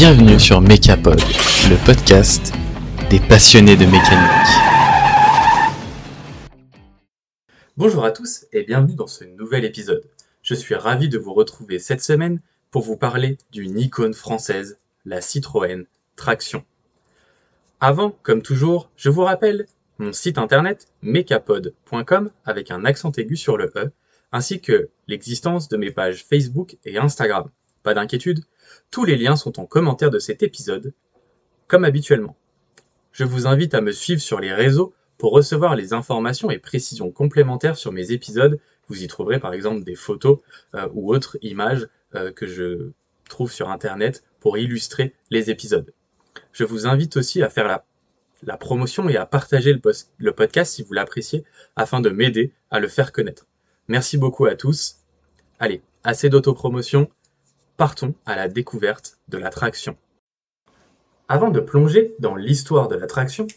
Bienvenue sur Mechapod, le podcast des passionnés de mécanique. Bonjour à tous et bienvenue dans ce nouvel épisode. Je suis ravi de vous retrouver cette semaine pour vous parler d'une icône française, la Citroën Traction. Avant, comme toujours, je vous rappelle mon site internet mechapod.com avec un accent aigu sur le E, ainsi que l'existence de mes pages Facebook et Instagram. Pas d'inquiétude, tous les liens sont en commentaire de cet épisode, comme habituellement. Je vous invite à me suivre sur les réseaux pour recevoir les informations et précisions complémentaires sur mes épisodes. Vous y trouverez par exemple des photos ou autres images que je trouve sur internet pour illustrer les épisodes. Je vous invite aussi à faire la promotion et à partager le podcast si vous l'appréciez afin de m'aider à le faire connaître. Merci beaucoup à tous. Allez, assez d'autopromotion, partons à la découverte de la traction. Avant de plonger dans l'histoire de la traction,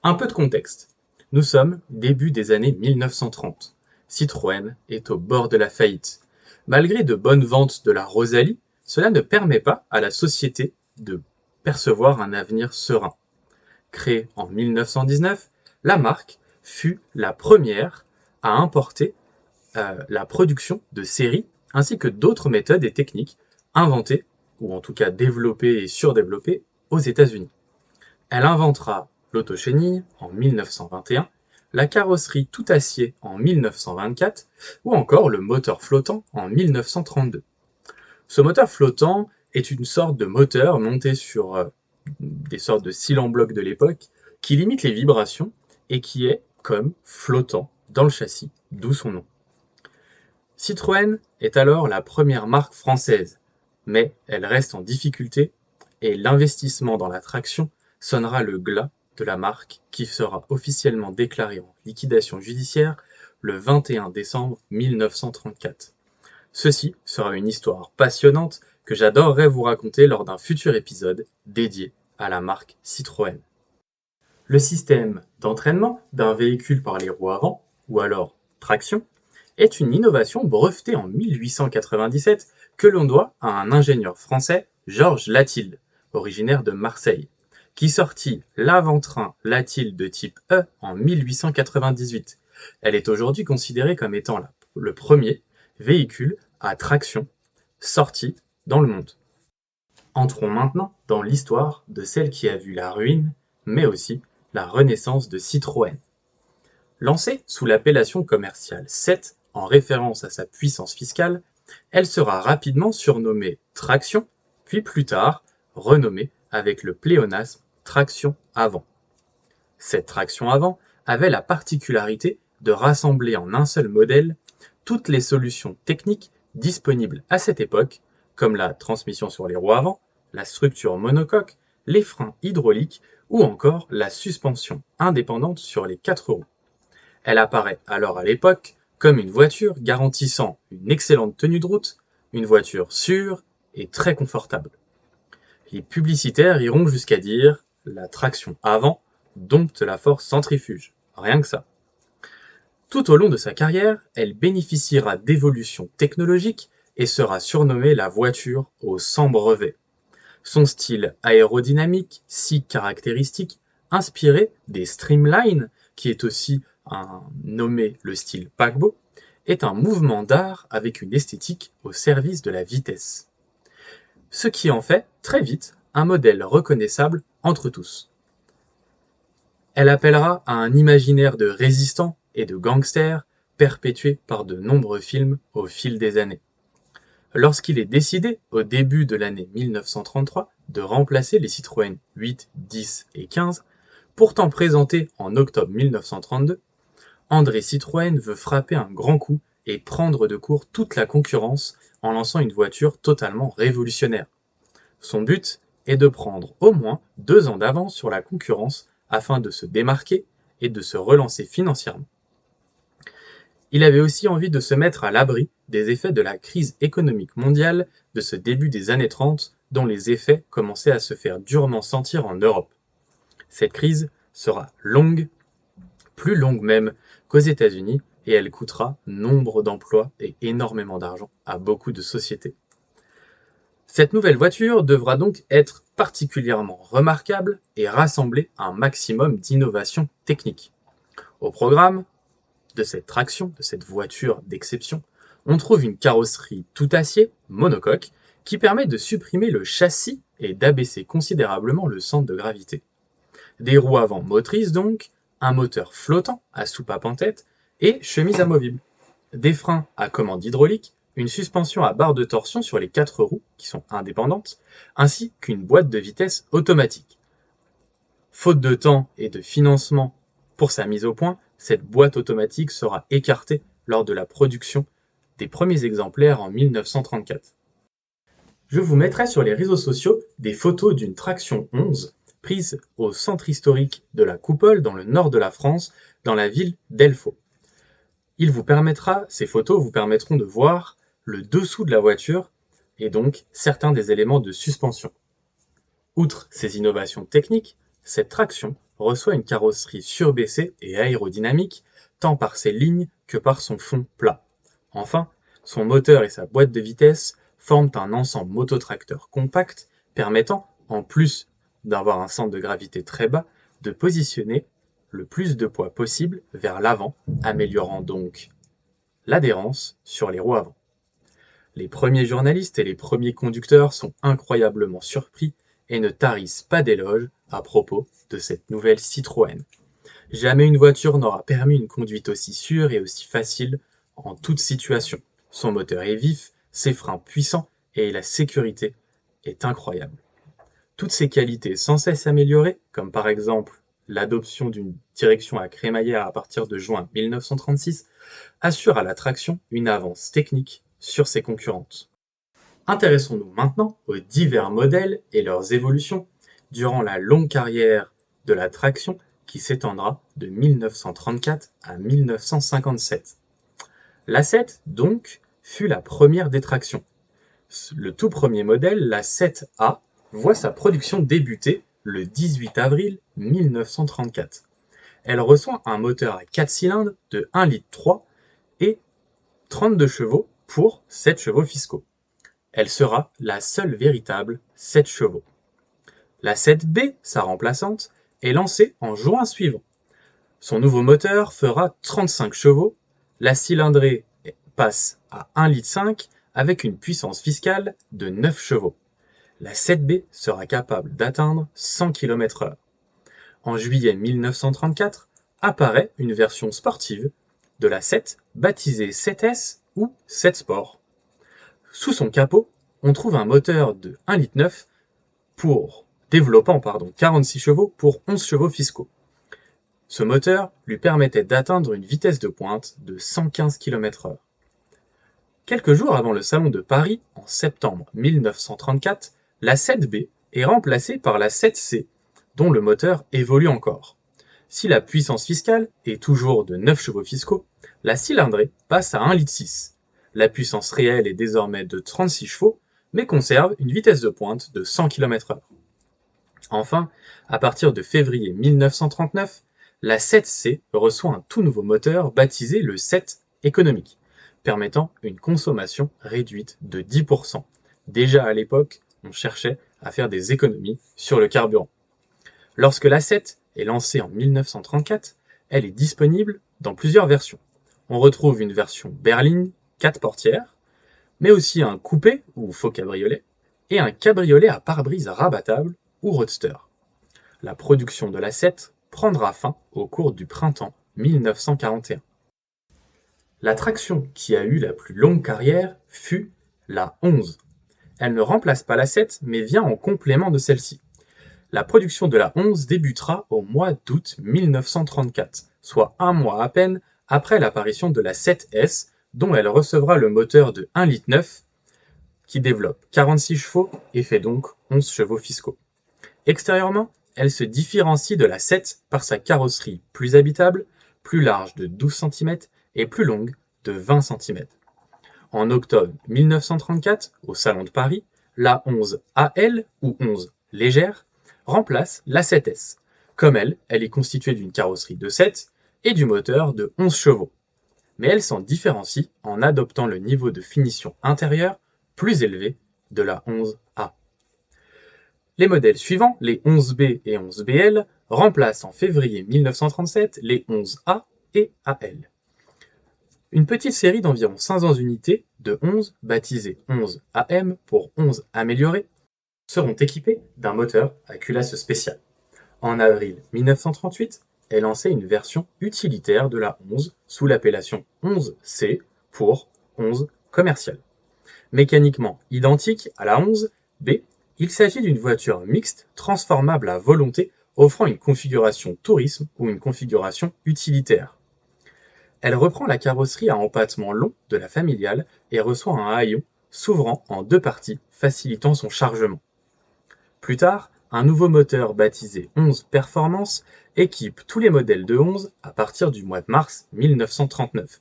un peu de contexte. Nous sommes début des années 1930. Citroën est au bord de la faillite. Malgré de bonnes ventes de la Rosalie, cela ne permet pas à la société de percevoir un avenir serein. Créée en 1919, la marque fut la première à importer la production de série ainsi que d'autres méthodes et techniques inventées, ou en tout cas développées et surdéveloppées, aux États-Unis. Elle inventera l'autochenille en 1921, la carrosserie tout acier en 1924 ou encore le moteur flottant en 1932. Ce moteur flottant est une sorte de moteur monté sur des sortes de cils en bloc de l'époque qui limite les vibrations et qui est comme flottant dans le châssis, d'où son nom. Citroën est alors la première marque française, mais elle reste en difficulté et l'investissement dans la traction sonnera le glas de la marque qui sera officiellement déclarée en liquidation judiciaire le 21 décembre 1934. Ceci sera une histoire passionnante que j'adorerais vous raconter lors d'un futur épisode dédié à la marque Citroën. Le système d'entraînement d'un véhicule par les roues avant, ou alors traction, est une innovation brevetée en 1897 que l'on doit à un ingénieur français, Georges Latilde, originaire de Marseille, qui sortit l'avant-train Latilde de type E en 1898. Elle est aujourd'hui considérée comme étant le premier véhicule à traction sorti dans le monde. Entrons maintenant dans l'histoire de celle qui a vu la ruine, mais aussi la renaissance de Citroën. Lancée sous l'appellation commerciale 7 en référence à sa puissance fiscale, elle sera rapidement surnommée Traction, puis plus tard renommée avec le pléonasme Traction avant. Cette traction avant avait la particularité de rassembler en un seul modèle toutes les solutions techniques disponibles à cette époque, comme la transmission sur les roues avant, la structure monocoque, les freins hydrauliques ou encore la suspension indépendante sur les 4 roues. Elle apparaît alors à l'époque comme une voiture garantissant une excellente tenue de route, une voiture sûre et très confortable. Les publicitaires iront jusqu'à dire « la traction avant dompte la force centrifuge », rien que ça. Tout au long de sa carrière, elle bénéficiera d'évolutions technologiques et sera surnommée la voiture aux 100 brevets. Son style aérodynamique, si caractéristique, inspiré des Streamline, qui est aussi nommé le style paquebot, est un mouvement d'art avec une esthétique au service de la vitesse. Ce qui en fait, très vite, un modèle reconnaissable entre tous. Elle appellera à un imaginaire de résistants et de gangsters perpétué par de nombreux films au fil des années. Lorsqu'il est décidé, au début de l'année 1933, de remplacer les Citroën 8, 10 et 15, pourtant présentés en octobre 1932, André Citroën veut frapper un grand coup et prendre de court toute la concurrence en lançant une voiture totalement révolutionnaire. Son but est de prendre au moins 2 ans d'avance sur la concurrence afin de se démarquer et de se relancer financièrement. Il avait aussi envie de se mettre à l'abri des effets de la crise économique mondiale de ce début des années 30 dont les effets commençaient à se faire durement sentir en Europe. Cette crise sera longue, plus longue même qu'aux États-Unis, et elle coûtera nombre d'emplois et énormément d'argent à beaucoup de sociétés. Cette nouvelle voiture devra donc être particulièrement remarquable et rassembler un maximum d'innovations techniques. Au programme de cette traction, de cette voiture d'exception, on trouve une carrosserie tout acier, monocoque, qui permet de supprimer le châssis et d'abaisser considérablement le centre de gravité. Des roues avant motrices donc, un moteur flottant à soupape en tête et chemise amovible. Des freins à commande hydraulique, une suspension à barre de torsion sur les 4 roues qui sont indépendantes, ainsi qu'une boîte de vitesse automatique. Faute de temps et de financement pour sa mise au point, cette boîte automatique sera écartée lors de la production des premiers exemplaires en 1934. Je vous mettrai sur les réseaux sociaux des photos d'une traction 11 prise au centre historique de la Coupole dans le nord de la France, dans la ville d'Elfaux. Ces photos vous permettront de voir le dessous de la voiture et donc certains des éléments de suspension. Outre ces innovations techniques, cette traction reçoit une carrosserie surbaissée et aérodynamique, tant par ses lignes que par son fond plat. Enfin, son moteur et sa boîte de vitesse forment un ensemble mototracteur compact permettant, en plus d'avoir un centre de gravité très bas, de positionner le plus de poids possible vers l'avant, améliorant donc l'adhérence sur les roues avant. Les premiers journalistes et les premiers conducteurs sont incroyablement surpris et ne tarissent pas d'éloges à propos de cette nouvelle Citroën. Jamais une voiture n'aura permis une conduite aussi sûre et aussi facile en toute situation. Son moteur est vif, ses freins puissants et la sécurité est incroyable. Toutes ces qualités sans cesse améliorées, comme par exemple l'adoption d'une direction à crémaillère à partir de juin 1936, assurent à la traction une avance technique sur ses concurrentes. Intéressons-nous maintenant aux divers modèles et leurs évolutions durant la longue carrière de la traction qui s'étendra de 1934 à 1957. L'A7, donc, fut la première des tractions. Le tout premier modèle, la 7A, voit sa production débuter le 18 avril 1934. Elle reçoit un moteur à 4 cylindres de 1,3 litre et 32 chevaux pour 7 chevaux fiscaux. Elle sera la seule véritable 7 chevaux. La 7B, sa remplaçante, est lancée en juin suivant. Son nouveau moteur fera 35 chevaux, la cylindrée passe à 1,5 litre avec une puissance fiscale de 9 chevaux. La 7B sera capable d'atteindre 100 km/h. En juillet 1934, apparaît une version sportive de la 7 baptisée 7S ou 7 Sport. Sous son capot, on trouve un moteur de 1,9 litre développant 46 chevaux pour 11 chevaux fiscaux. Ce moteur lui permettait d'atteindre une vitesse de pointe de 115 km/h. Quelques jours avant le Salon de Paris, en septembre 1934, la 7B est remplacée par la 7C, dont le moteur évolue encore. Si la puissance fiscale est toujours de 9 chevaux fiscaux, la cylindrée passe à 1,6 litre. La puissance réelle est désormais de 36 chevaux, mais conserve une vitesse de pointe de 100 km/h. Enfin, à partir de février 1939, la 7C reçoit un tout nouveau moteur baptisé le 7 économique, permettant une consommation réduite de 10%. Déjà à l'époque, on cherchait à faire des économies sur le carburant. Lorsque la 7 est lancée en 1934, elle est disponible dans plusieurs versions. On retrouve une version berline, 4 portières, mais aussi un coupé ou faux cabriolet, et un cabriolet à pare-brise rabattable ou roadster. La production de la 7 prendra fin au cours du printemps 1941. La traction qui a eu la plus longue carrière fut la 11. Elle ne remplace pas la 7, mais vient en complément de celle-ci. La production de la 11 débutera au mois d'août 1934, soit un mois à peine après l'apparition de la 7S, dont elle recevra le moteur de 1,9 litre qui développe 46 chevaux et fait donc 11 chevaux fiscaux. Extérieurement, elle se différencie de la 7 par sa carrosserie plus habitable, plus large de 12 cm et plus longue de 20 cm. En octobre 1934, au Salon de Paris, la 11 AL ou 11 légère remplace la 7S. Comme elle est constituée d'une carrosserie de 7 et du moteur de 11 chevaux. Mais elle s'en différencie en adoptant le niveau de finition intérieure plus élevé de la 11A. Les modèles suivants, les 11B et 11BL, remplacent en février 1937 les 11A et AL. Une petite série d'environ 500 unités de 11, baptisées 11 AM pour 11 améliorées, seront équipées d'un moteur à culasse spéciale. En avril 1938 est lancée une version utilitaire de la 11 sous l'appellation 11C pour 11 commerciale. Mécaniquement identique à la 11B, il s'agit d'une voiture mixte transformable à volonté offrant une configuration tourisme ou une configuration utilitaire. Elle reprend la carrosserie à empattement long de la familiale et reçoit un haillon s'ouvrant en deux parties, facilitant son chargement. Plus tard, un nouveau moteur baptisé 11 Performance équipe tous les modèles de 11 à partir du mois de mars 1939.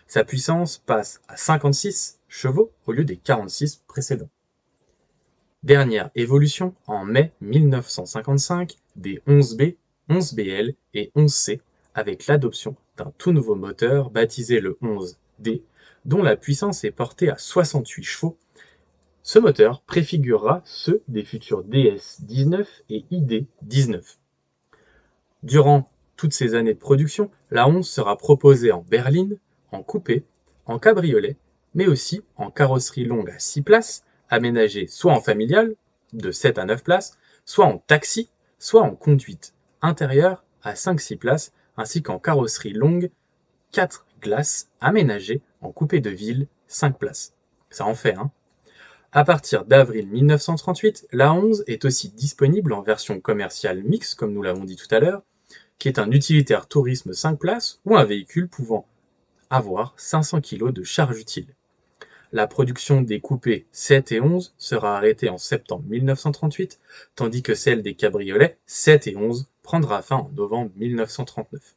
Sa puissance passe à 56 chevaux au lieu des 46 précédents. Dernière évolution en mai 1955 des 11B, 11BL et 11C avec l'adoption d'un tout nouveau moteur baptisé le 11D, dont la puissance est portée à 68 chevaux. Ce moteur préfigurera ceux des futurs DS-19 et ID-19. Durant toutes ces années de production, la 11 sera proposée en berline, en coupé, en cabriolet, mais aussi en carrosserie longue à 6 places, aménagée soit en familiale, de 7 à 9 places, soit en taxi, soit en conduite intérieure à 5-6 places, ainsi qu'en carrosserie longue 4 glaces aménagées en coupé de ville 5 places. Ça en fait, hein. À partir d'avril 1938, la 11 est aussi disponible en version commerciale mixte, comme nous l'avons dit tout à l'heure, qui est un utilitaire tourisme 5 places ou un véhicule pouvant avoir 500 kg de charge utile. La production des coupés 7 et 11 sera arrêtée en septembre 1938, tandis que celle des cabriolets 7 et 11 prendra fin en novembre 1939.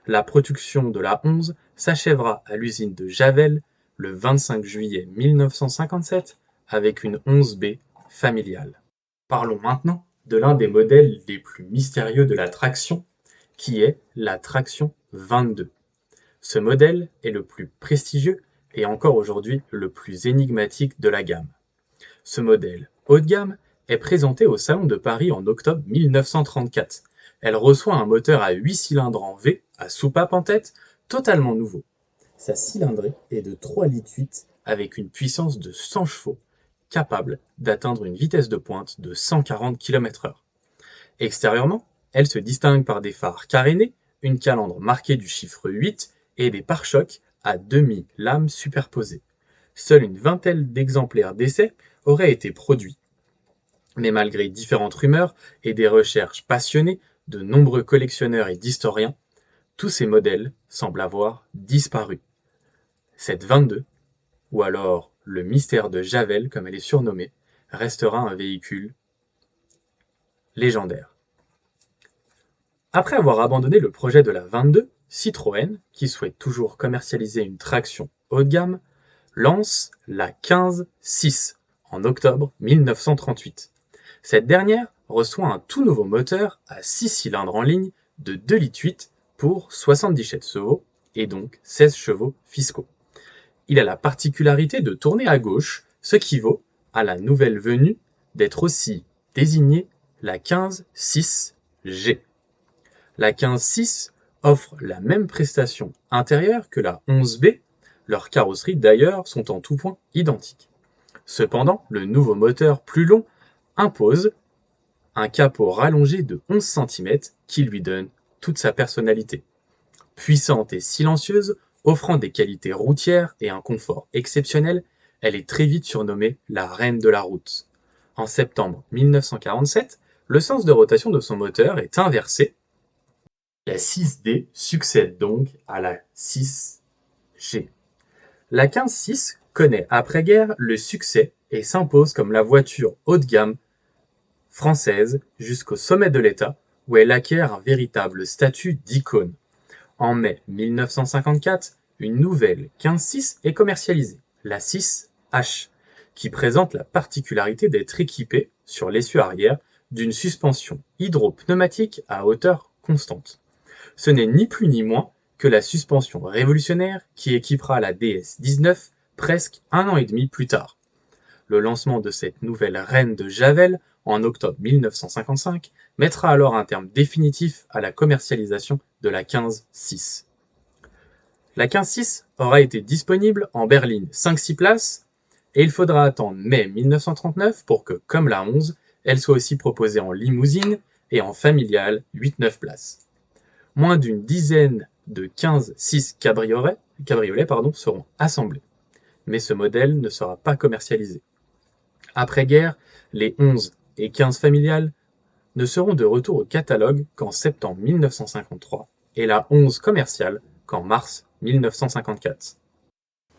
La production de la 11 s'achèvera à l'usine de Javel le 25 juillet 1957 avec une 11B familiale. Parlons maintenant de l'un des modèles les plus mystérieux de la traction, qui est la traction 22. Ce modèle est le plus prestigieux et encore aujourd'hui le plus énigmatique de la gamme. Ce modèle haut de gamme est présenté au Salon de Paris en octobre 1934. Elle reçoit un moteur à 8 cylindres en V à soupape en tête, totalement nouveau. Sa cylindrée est de 3,8 litres avec une puissance de 100 chevaux, capable d'atteindre une vitesse de pointe de 140 km/h. Extérieurement, elle se distingue par des phares carénés, une calandre marquée du chiffre 8 et des pare-chocs à demi-lames superposées. Seule une vingtaine d'exemplaires d'essai auraient été produits. Mais malgré différentes rumeurs et des recherches passionnées de nombreux collectionneurs et d'historiens, tous ces modèles semblent avoir disparu. Cette 22, ou alors le mystère de Javel comme elle est surnommée, restera un véhicule légendaire. Après avoir abandonné le projet de la 22, Citroën, qui souhaite toujours commercialiser une traction haut de gamme, lance la 15-6 en octobre 1938. Cette dernière reçoit un tout nouveau moteur à 6 cylindres en ligne de 2,8 litres pour 77 chevaux et donc 16 chevaux fiscaux. Il a la particularité de tourner à gauche, ce qui vaut à la nouvelle venue d'être aussi désignée la 15-6G. La 15-6 offre la même prestation intérieure que la 11B, leurs carrosseries d'ailleurs sont en tout point identiques. Cependant, le nouveau moteur plus long impose un capot rallongé de 11 cm qui lui donne toute sa personnalité. Puissante et silencieuse, offrant des qualités routières et un confort exceptionnel, elle est très vite surnommée la reine de la route. En septembre 1947, le sens de rotation de son moteur est inversé. La 6D succède donc à la 6G. La 15-6 connaît après-guerre le succès et s'impose comme la voiture haut de gamme française jusqu'au sommet de l'État où elle acquiert un véritable statut d'icône. En mai 1954, une nouvelle 15-6 est commercialisée, la 6H, qui présente la particularité d'être équipée, sur l'essieu arrière, d'une suspension hydropneumatique à hauteur constante. Ce n'est ni plus ni moins que la suspension révolutionnaire qui équipera la DS-19 presque un an et demi plus tard. Le lancement de cette nouvelle reine de Javel en octobre 1955 mettra alors un terme définitif à la commercialisation de la 15-6. La 15-6 aura été disponible en berline 5-6 places et il faudra attendre mai 1939 pour que, comme la 11, elle soit aussi proposée en limousine et en familiale 8-9 places. Moins d'une dizaine de 15-6 cabriolets seront assemblés, mais ce modèle ne sera pas commercialisé. Après-guerre, les 11 et 15 familiales ne seront de retour au catalogue qu'en septembre 1953 et la 11 commerciale qu'en mars 1954.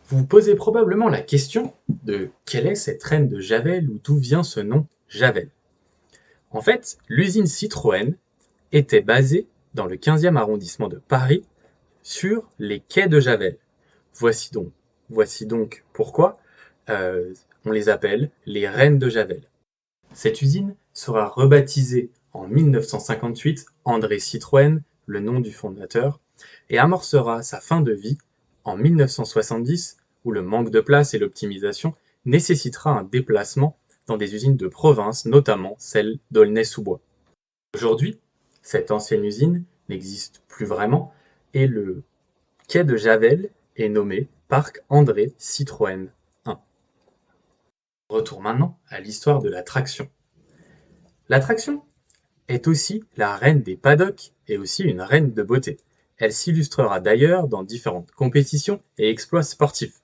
Vous vous posez probablement la question de quelle est cette reine de Javel ou d'où vient ce nom Javel. En fait, l'usine Citroën était basée dans le 15e arrondissement de Paris sur les quais de Javel. Voici donc pourquoi on les appelle les reines de Javel. Cette usine sera rebaptisée en 1958 André Citroën, le nom du fondateur, et amorcera sa fin de vie en 1970 où le manque de place et l'optimisation nécessitera un déplacement dans des usines de province, notamment celle d'Aulnay-sous-Bois. Aujourd'hui, cette ancienne usine n'existe plus vraiment et le quai de Javel est nommé Parc André Citroën 1. Retour maintenant à l'histoire de la traction. La traction est aussi la reine des paddocks et aussi une reine de beauté. Elle s'illustrera d'ailleurs dans différentes compétitions et exploits sportifs.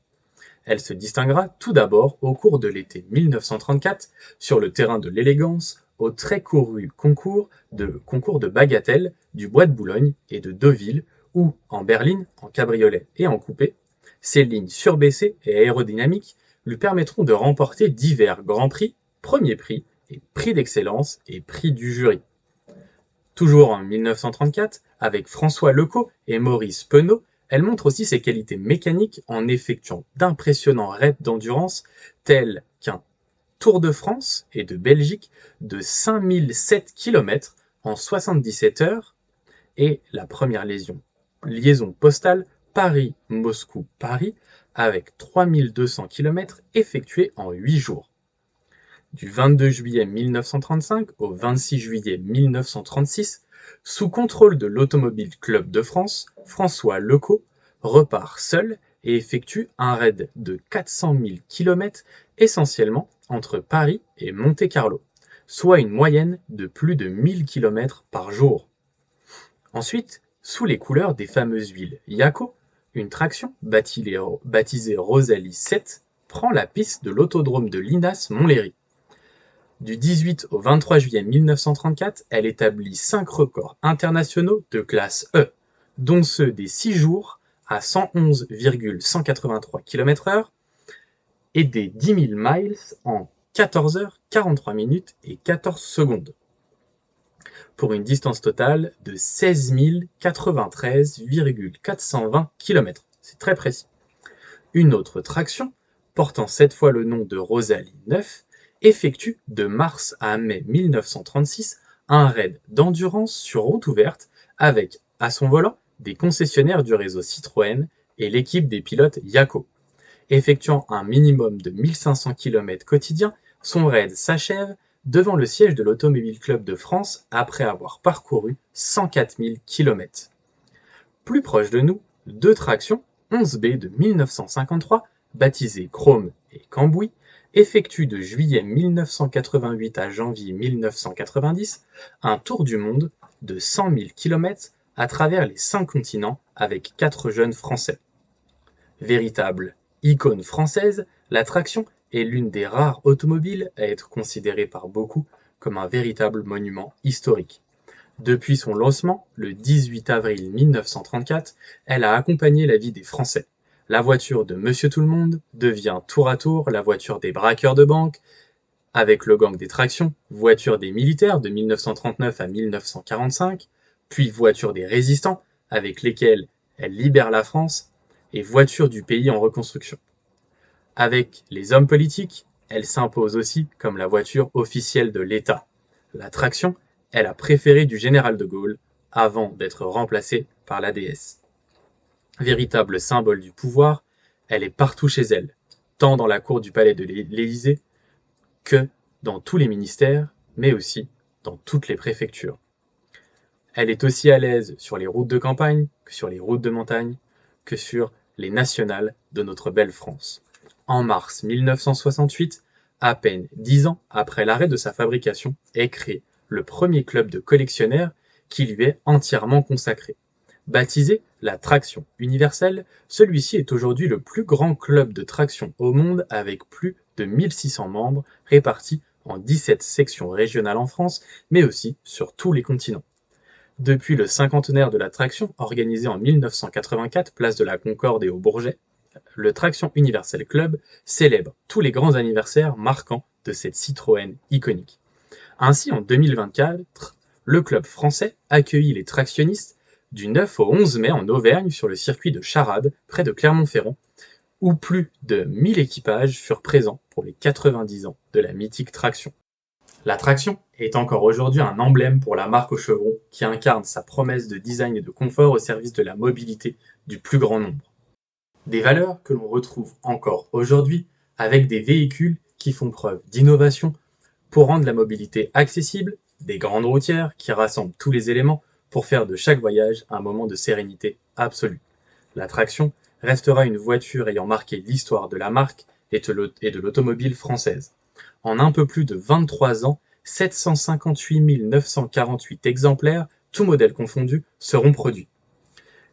Elle se distinguera tout d'abord au cours de l'été 1934 sur le terrain de l'élégance au très couru concours de bagatelle du Bois de Boulogne et de Deauville où, en berline, en cabriolet et en coupé, ses lignes surbaissées et aérodynamiques lui permettront de remporter divers grands prix, premiers prix et prix d'excellence et prix du jury. Toujours en 1934, avec François Lecaux et Maurice Penaud, elle montre aussi ses qualités mécaniques en effectuant d'impressionnants raids d'endurance tels qu'un Tour de France et de Belgique de 5007 km en 77 heures et la première liaison postale Paris-Moscou-Paris avec 3200 km effectuée en 8 jours. Du 22 juillet 1935 au 26 juillet 1936, sous contrôle de l'Automobile Club de France, François Lecaux repart seul et effectue un raid de 400 000 km essentiellement entre Paris et Monte-Carlo, soit une moyenne de plus de 1000 km par jour. Ensuite, sous les couleurs des fameuses huiles Yako, une traction baptisée Rosalie 7 prend la piste de l'autodrome de Linas-Montlhéry. Du 18 au 23 juillet 1934, elle établit 5 records internationaux de classe E, dont ceux des 6 jours à 111,183 km/h et des 10 000 miles en 14 heures 43 minutes et 14 secondes, pour une distance totale de 16 093,420 km. C'est très précis. Une autre traction, portant cette fois le nom de Rosalie 9, effectue de mars à mai 1936 un raid d'endurance sur route ouverte avec, à son volant, des concessionnaires du réseau Citroën et l'équipe des pilotes Yako. Effectuant un minimum de 1500 km quotidiens, son raid s'achève devant le siège de l'Automobile Club de France après avoir parcouru 104 000 km. Plus proche de nous, deux tractions, 11B de 1953, baptisées Chrome et Cambouis, effectuent de juillet 1988 à janvier 1990 un tour du monde de 100 000 km à travers les 5 continents avec 4 jeunes Français. Véritable icône française, la traction est l'une des rares automobiles à être considérée par beaucoup comme un véritable monument historique. Depuis son lancement, le 18 avril 1934, elle a accompagné la vie des Français. La voiture de Monsieur Tout-le-Monde devient tour à tour la voiture des braqueurs de banque, avec le gang des tractions, voiture des militaires de 1939 à 1945, puis voiture des résistants, avec lesquels elle libère la France, et voiture du pays en reconstruction. Avec les hommes politiques, elle s'impose aussi comme la voiture officielle de l'État. La traction est la préférée du général de Gaulle avant d'être remplacée par la déesse. Véritable symbole du pouvoir, elle est partout chez elle, tant dans la cour du palais de l'Élysée que dans tous les ministères, mais aussi dans toutes les préfectures. Elle est aussi à l'aise sur les routes de campagne que sur les routes de montagne, que sur les nationales de notre belle France. En mars 1968, à peine 10 ans après l'arrêt de sa fabrication, est créé le premier club de collectionneurs qui lui est entièrement consacré. Baptisé la Traction Universelle, celui-ci est aujourd'hui le plus grand club de traction au monde avec plus de 1600 membres répartis en 17 sections régionales en France, mais aussi sur tous les continents. Depuis le cinquantenaire de la traction, organisé en 1984, place de la Concorde et au Bourget, le Traction Universelle Club célèbre tous les grands anniversaires marquants de cette Citroën iconique. Ainsi, en 2024, le club français accueillit les tractionnistes du 9 au 11 mai en Auvergne sur le circuit de Charade, près de Clermont-Ferrand, où plus de 1000 équipages furent présents pour les 90 ans de la mythique traction. La traction est encore aujourd'hui un emblème pour la marque au chevron qui incarne sa promesse de design et de confort au service de la mobilité du plus grand nombre. Des valeurs que l'on retrouve encore aujourd'hui avec des véhicules qui font preuve d'innovation pour rendre la mobilité accessible, des grandes routières qui rassemblent tous les éléments pour faire de chaque voyage un moment de sérénité absolue. La traction restera une voiture ayant marqué l'histoire de la marque et de l'automobile française. En un peu plus de 23 ans, 758 948 exemplaires, tous modèles confondus, seront produits.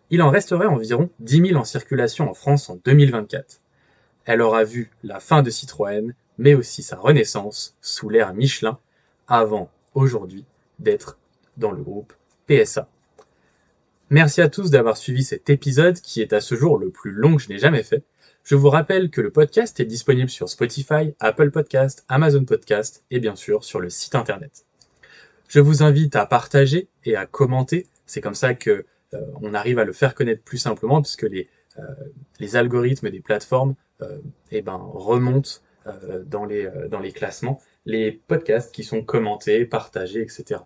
Il en resterait environ 10 000 en circulation en France en 2024. Elle aura vu la fin de Citroën, mais aussi sa renaissance sous l'ère Michelin, avant aujourd'hui d'être dans le groupe PSA. Merci à tous d'avoir suivi cet épisode qui est à ce jour le plus long que je n'ai jamais fait. Je vous rappelle que le podcast est disponible sur Spotify, Apple Podcast, Amazon Podcast et bien sûr sur le site internet. Je vous invite à partager et à commenter. C'est comme ça que on arrive à le faire connaître plus simplement puisque les algorithmes des plateformes remontent dans les classements les podcasts qui sont commentés, partagés, etc.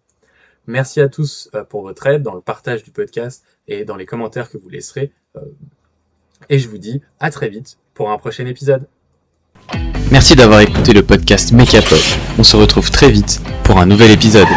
Merci à tous pour votre aide dans le partage du podcast et dans les commentaires que vous laisserez. Et je vous dis à très vite pour un prochain épisode. Merci d'avoir écouté le podcast Make Up. On se retrouve très vite pour un nouvel épisode.